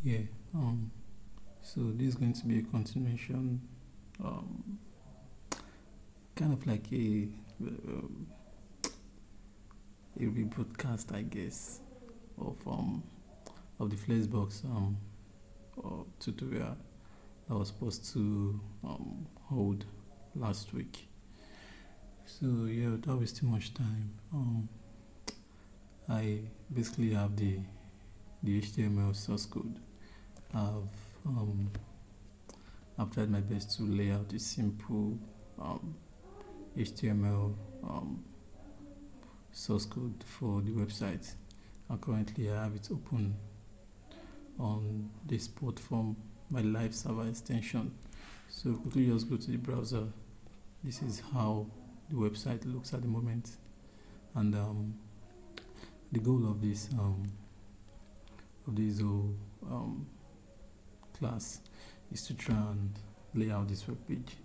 Yeah, so this is going to be a continuation, um, kind of like a rebroadcast, I guess, of the FlexBox tutorial that was supposed to hold last week. So yeah, without wasting much time, I basically have the HTML source code. I've um, I've tried my best to lay out a simple HTML source code for the website, and currently I have it open on this port from my live server extension. So quickly just go to the browser. This is how the website looks at the moment, and the goal of this whole class is to try and lay out this web page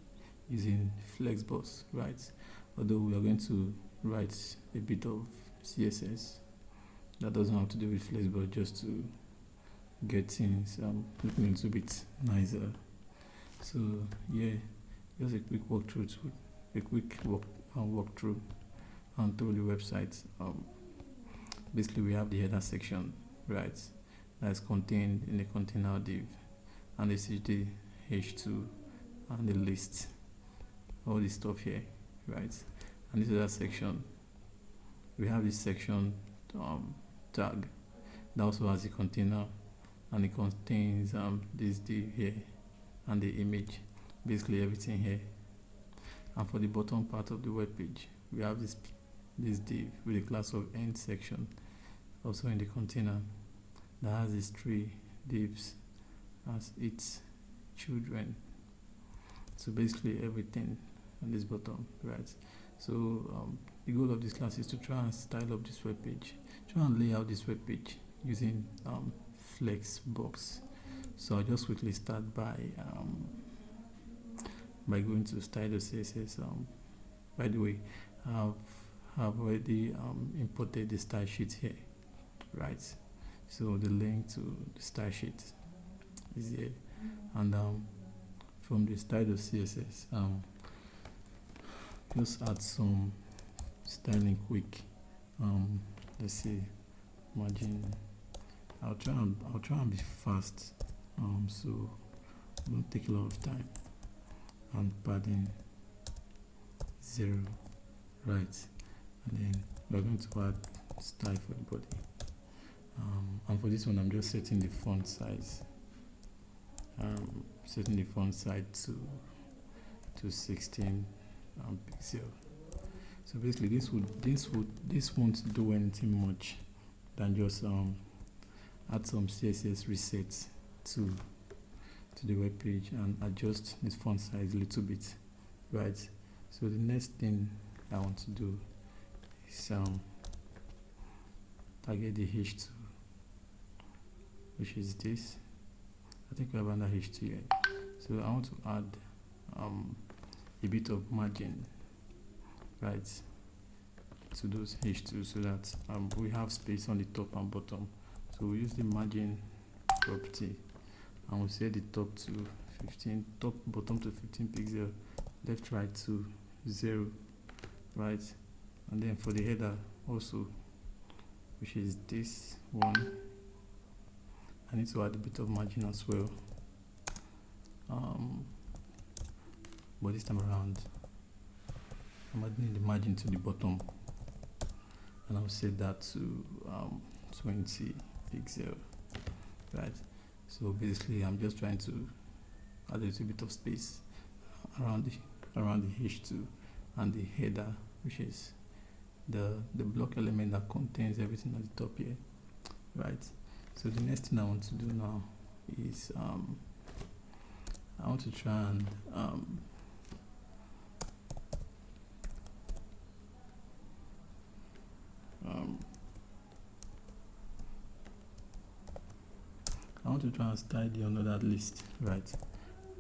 using FlexBox, right? Although we are going to write a bit of CSS that doesn't have to do with FlexBox, just to get things looking a little bit nicer. So yeah, just a quick walkthrough through the website. Basically, we have the header section, right? That's contained in the container div, and this is the h2 and the list, all this stuff here, right? And this is that section. We have this section tag that also has a container, and it contains this div here and the image, basically everything here. And for the bottom part of the web page, we have this div with a class of end section, also in the container, that has these three divs as its children. So basically everything on this bottom, right? So the goal of this class is to try and style up this web page, try and lay out this web page using FlexBox. So I'll just quickly start by going to style.css. By the way, I've already imported the style sheet here, right? So the link to the style sheet is here, and from the style.css, just add some styling quick. Let's see, margin. I'll try and be fast, so don't take a lot of time. And padding 0, right? And then we're going to add style for the body. And for this one, I'm just setting the font size. Setting the font size to 16 pixel. So basically, this won't do anything much than just add some CSS resets to the web page and adjust this font size a little bit, right? So the next thing I want to do is target the H2, which is this. I think we have under H2 here. So I want to add a bit of margin, right, to those H2, so that we have space on the top and bottom. So we use the margin property, and we'll set the top to 15, bottom to 15 pixel, left right to 0, right? And then for the header also, which is this one, I need to add a bit of margin as well, but this time around I'm adding the margin to the bottom, and I'll set that to 20 pixel, right? So basically I'm just trying to add a little bit of space around the H2 and the header, which is the block element that contains everything at the top here, right? So the next thing I want to do now is I want to try and style the another list, right?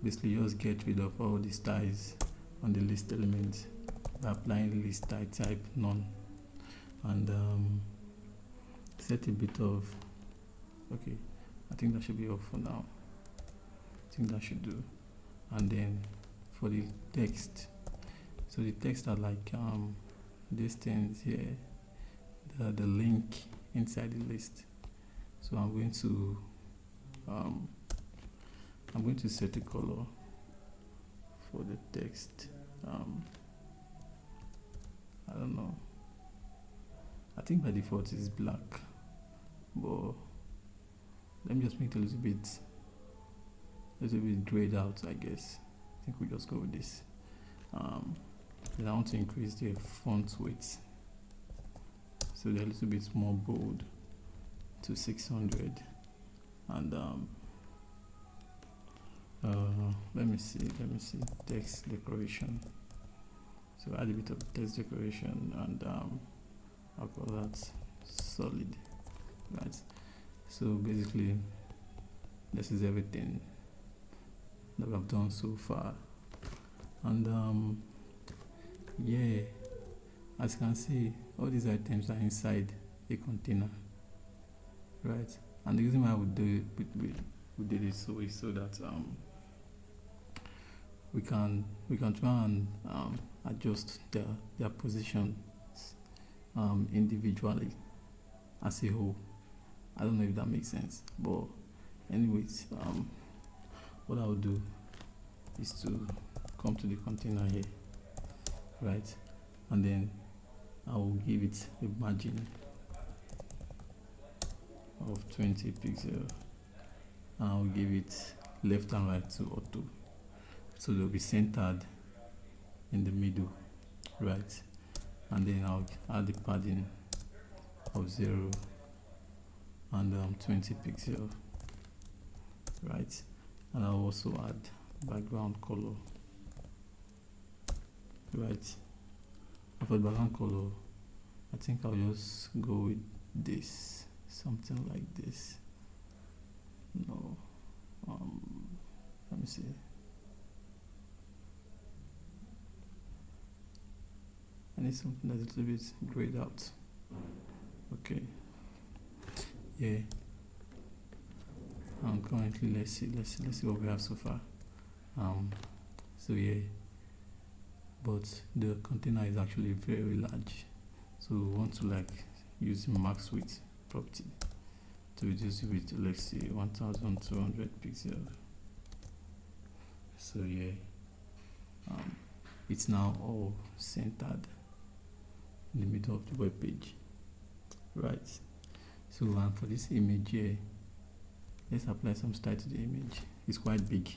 Basically just get rid of all the styles on the list element by applying the list type none, and set a bit of I think that should be all for now. I think that should do. And then for the text, so the text are like these things here, the link inside the list. So I'm going to set a color for the text. I don't know. I think by default it's black, but let me just make it a little bit grayed out, I guess. I think we'll just go with this. Then I want to increase the font weight, so they're a little bit more bold, to 600. And let me see text decoration. So add a bit of text decoration, and I'll call that solid, right? So basically this is everything that I've done so far. And yeah, as you can see, all these items are inside a container, right? And the reason why we did it so is so that we can try and adjust their positions individually as a whole. I don't know if that makes sense, but anyways, what I will do is to come to the container here, right? And then I will give it a margin of 20 pixels. I will give it left and right to auto, so they'll be centered in the middle, right? And then I'll add the padding of 0 and 20 pixels, right? And I'll also add background color, right? For the background color, I think I'll just go with this, something like this. No, let me see. I need something that's a little bit grayed out. Okay. Yeah. Currently, let's see what we have so far. So yeah, but the container is actually very large, so we want to like use max width property to reduce it with, let's see, 1200 pixels. So yeah, it's now all centered in the middle of the web page, right? So for this image here, let's apply some style to the image. It's quite big.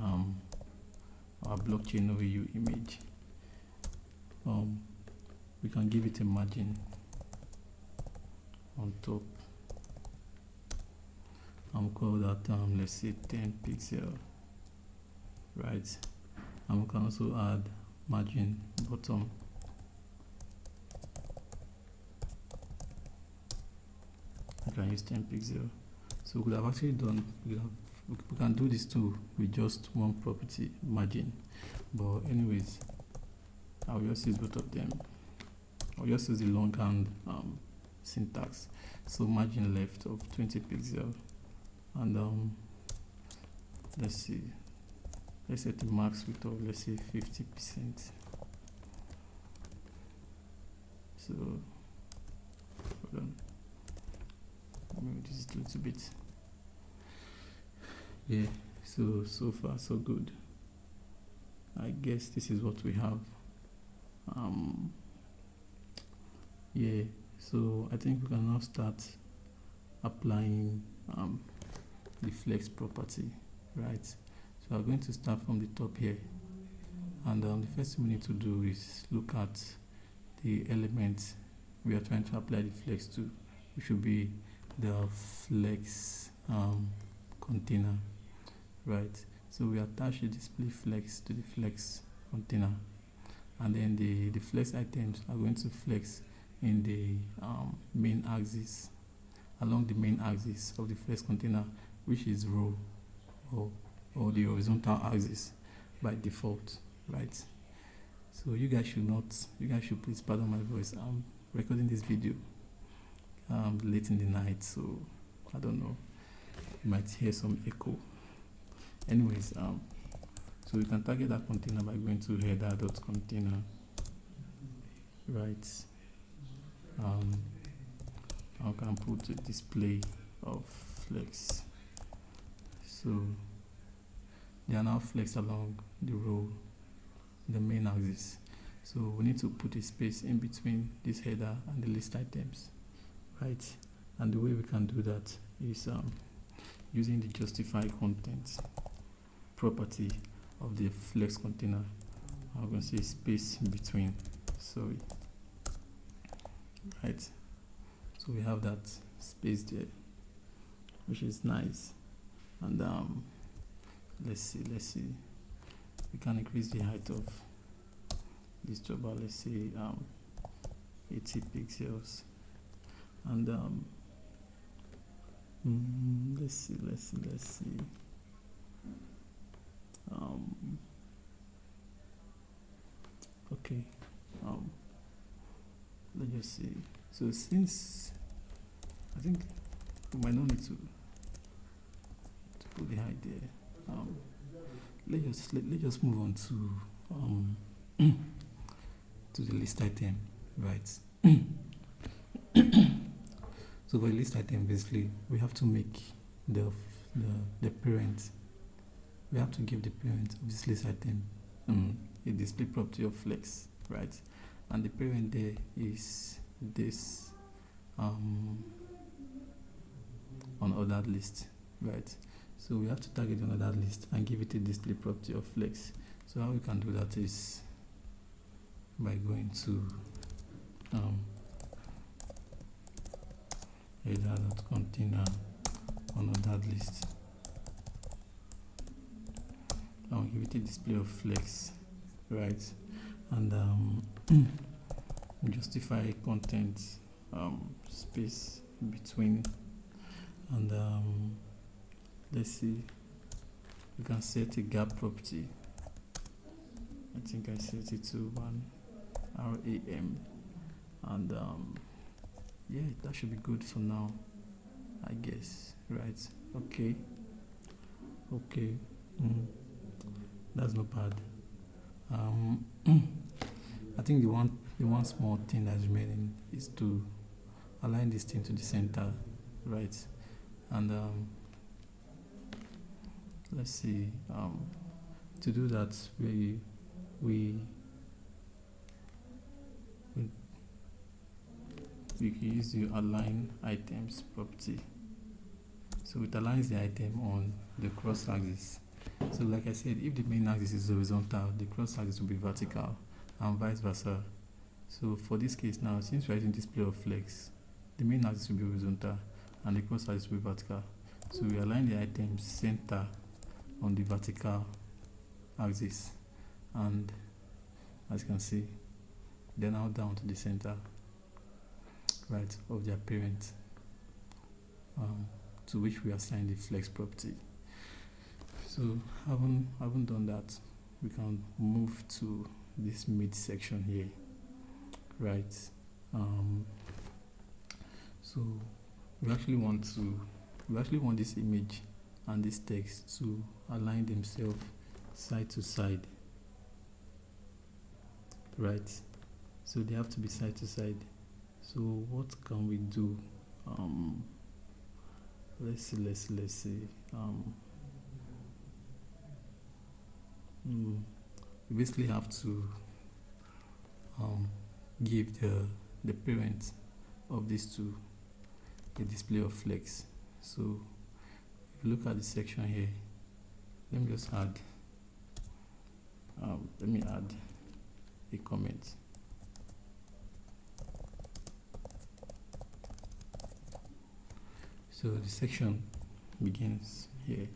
Our blockchain overview image. We can give it a margin on top. Call that let's say 10 pixels, right? And we can also add margin bottom. I can use 10 pixels. So we could have actually done, we can do this too with just one property, margin. But anyways, I'll just use both of them. I'll just use the longhand syntax. So margin left of 20 pixels, and let's see, let's set the max width of, let's say, 50%. So hold on, let me reduce it a little bit. Yeah, so far so good. I guess this is what we have. Yeah, so I think we can now start applying the flex property, right? So I'm going to start from the top here, and the first thing we need to do is look at the element we are trying to apply the flex to, which should be the flex container, right? So we attach the display flex to the flex container, and then the flex items are going to flex in the main axis, along the main axis of the flex container, which is row or the horizontal axis by default, right? So you guys should please pardon my voice. I'm recording this video late in the night, so I don't know. you might hear some echo. Anyways, so we can target that container by going to header.container, right? I can put a display of flex. So they are now flexed along the row, the main axis. So we need to put a space in between this header and the list items, right? And the way we can do that is using the justify content property of the flex container. I'm going to say space in between, sorry, right? So we have that space there, which is nice. And let's see, we can increase the height of this job, let's say 80 pixels. And let's see. Okay, let's just see. So since I think we might not need to put the height there, let's just move on to to the list item, right? So for the list item, basically we have to make the parent. We have to give the parent of this list item a display property of flex, right? And the parent there is this on ordered list, right? So we have to target on ordered list and give it a display property of flex. So how we can do that is by going to header.container on ordered list. I'll give it a display of flex, right? And justify content space between, and let's see, we can set a gap property. I think I set it to 1 RAM, and yeah, that should be good for now, I guess, right? Okay, that's not bad. I think the one small thing that's remaining is to align this thing to the center, right? And let's see, to do that we can use the align items property. So it aligns the item on the cross axis. So like I said, if the main axis is horizontal, the cross axis will be vertical, and vice versa. So for this case now, since we're using display of flex, the main axis will be horizontal and the cross axis will be vertical. So we align the item center on the vertical axis, and as you can see, they're now down to the center, right, of their parent, to which we assign the flex property. So haven't done that, we can move to this mid section here, right? So we actually want this image and this text to align themselves side to side, right? So they have to be side to side. So what can we do? Let's see. We basically have to give the parent of these two a display of flex. So if you look at the section here, let me just add a comment. So the section begins here,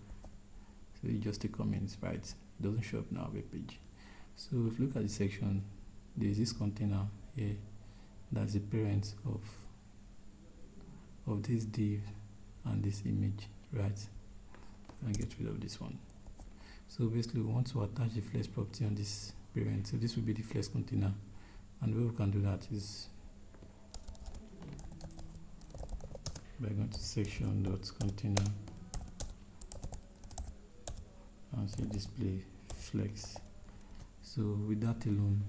so it's just a comment, right? It doesn't show up in our web page. So if you look at the section, there is this container here that's the parent of this div and this image, right? And get rid of this one. So basically we want to attach the flex property on this parent. So this will be the flex container, and the way we can do that is by going to section.container and say display flex. So with that alone,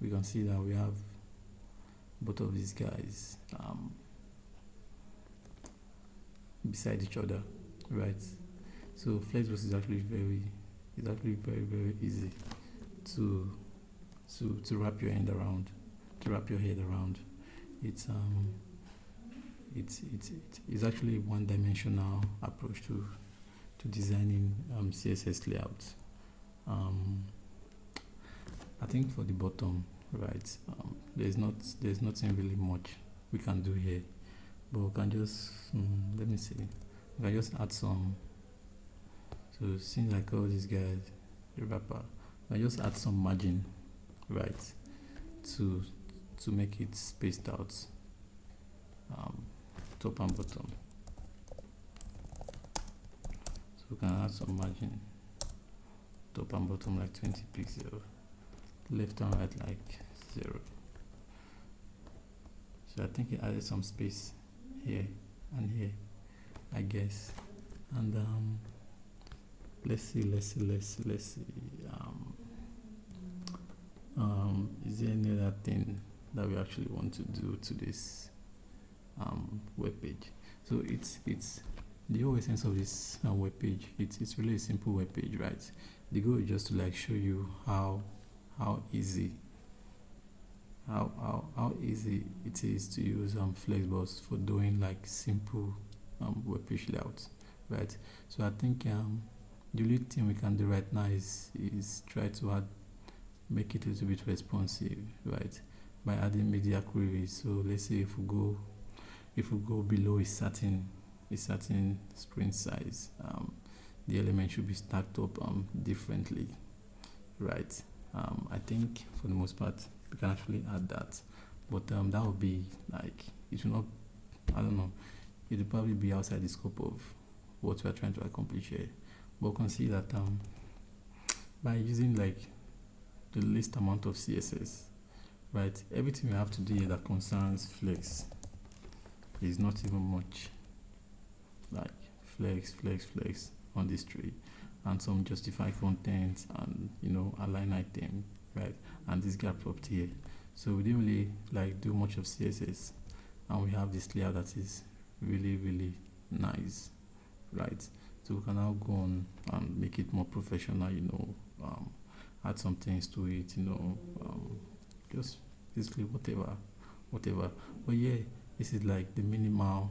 we can see that we have both of these guys beside each other, right? So FlexBox is actually very very easy to wrap your head around. It's actually a one-dimensional approach to designing CSS layouts. I think for the bottom, right, there's nothing really much we can do here, but we can just let me see, we can just add some. So since I call this guy the wrapper, I just add some margin, right, to make it spaced out, top and bottom. So we can add some margin, top and bottom like 20 pixels, left and right like 0. So I think it added some space here and here, I guess. And let's see. Is there any other thing that we actually want to do to this web page? So it's the whole essence of this web page. It's really a simple web page, right? The goal is just to like show you how easy it is to use FlexBox for doing like simple web page layouts, right? So I think the only thing we can do right now is try to make it a little bit responsive, right, by adding media queries. So let's say if we go below a certain screen size, the element should be stacked up differently, right? I think for the most part we can actually add that, but that would be like, it will not, I don't know, it will probably be outside the scope of what we are trying to accomplish here. But we can see that by using like the least amount of CSS, right, everything we have to do here that concerns flex is not even much, like flex on this tree, and some justify content, and align item, right, and this gap property here. So we didn't really like do much of CSS, and we have this layout that is really nice, right? So we can now go on and make it more professional, add some things to it, just basically whatever. But yeah, this is like the minimal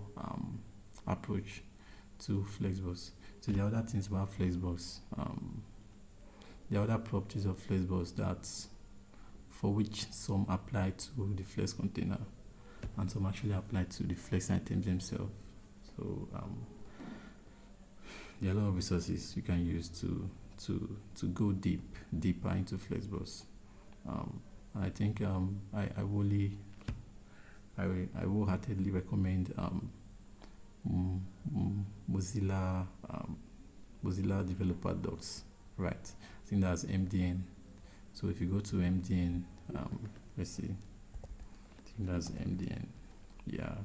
approach to FlexBox. So the other things about FlexBox, the other properties of FlexBox, that's for which some apply to the Flex container and some actually apply to the Flex items themselves. So there are a lot of resources you can use to go deeper into FlexBox. I think I wholeheartedly recommend Mozilla developer docs, right? I think that's MDN. So if you go to MDN, let's see, I think that's MDN, yeah.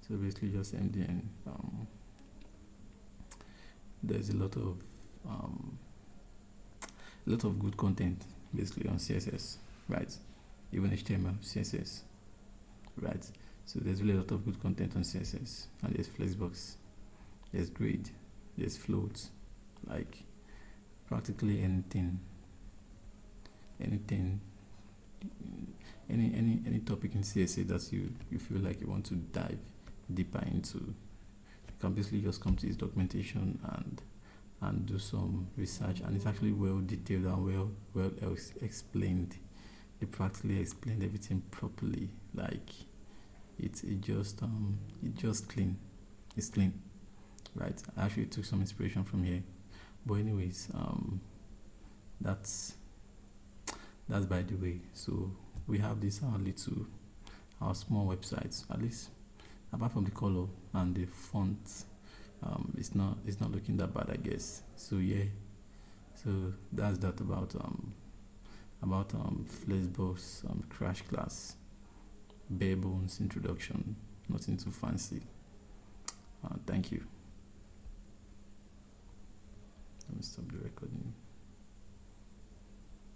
So basically just MDN. There's a lot of good content basically on CSS, right? Even HTML, CSS, right? So there's really a lot of good content on CSS, and there's Flexbox, there's grid, there's floats, like practically anything, any topic in CSS that you feel like you want to dive deeper into, you can basically just come to this documentation and do some research, and it's actually well detailed and well explained. They practically explained everything properly. Like it's just clean. It's clean, right? I actually took some inspiration from here, but anyways, that's by the way. So we have this our small websites, at least apart from the color and the font. It's not looking that bad, I guess. So yeah, so that's that about FlexBox crash class, bare bones introduction, nothing too fancy. Thank you. Let me stop the recording.